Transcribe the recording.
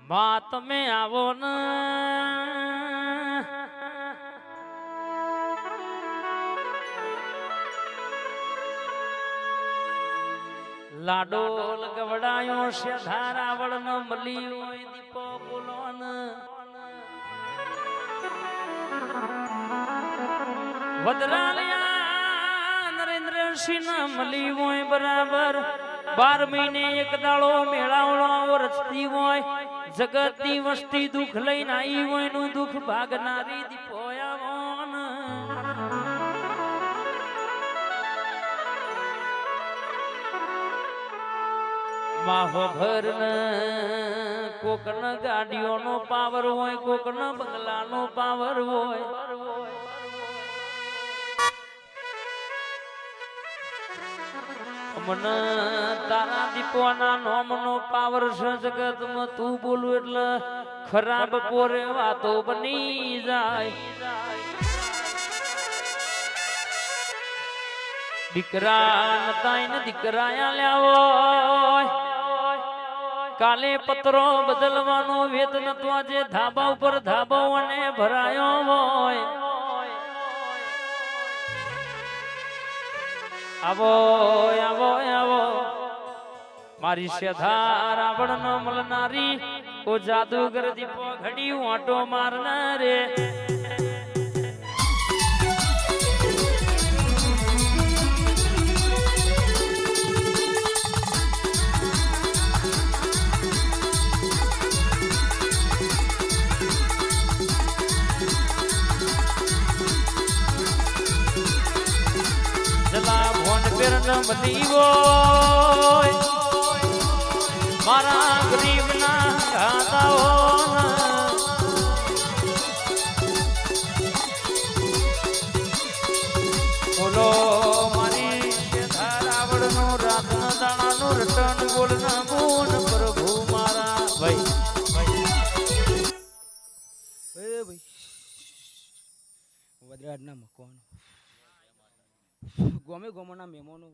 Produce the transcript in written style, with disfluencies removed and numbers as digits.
માં તમે આવો ને લાડો લગવડાયો છે ધારાવળ ન મલી હોય દીપો બોલો ને વદરાલિયા નરેન્દ્રસિંહ ન મલી હોય બરાબર 12 મહિને એક દાડો મેળાવડો રચતી હોય જગતની વસ્તી દુઃખ લઈને આવી હોય નું દુઃખ ભાગનારી દીપો આવો ને માહો ભર ને કોકન ગાડીઓનો પાવર હોય કોકન બંગલાનો પાવર હોય મન તારા દીપોના નોમનો પાવર છે જગતમાં તું બોલું એટલે ખરાબ પોરે વાતો બની જાય દીકરા નતાઈ ને દીકરા લાવો કાલે પત્રો બદલવાનો વેત નતો આજે ધાબા ઉપર ધાબો અને ભરાયો હોય આવો આવો આવો મારી શ્રદ્ધા રાવણ ન મળનારી ઓ જાદુગર દીપો ઘડી આટો મારનાર રે મારા ગરીબ ના ગાતાઓ બોલો મારી ધારાવળ નું રાત ના દાણા નું રટન બોલ ના બોન પ્રભુ મારા ભાઈ વદરાજ ના મકોન ગમે ગમો ના મેમોનો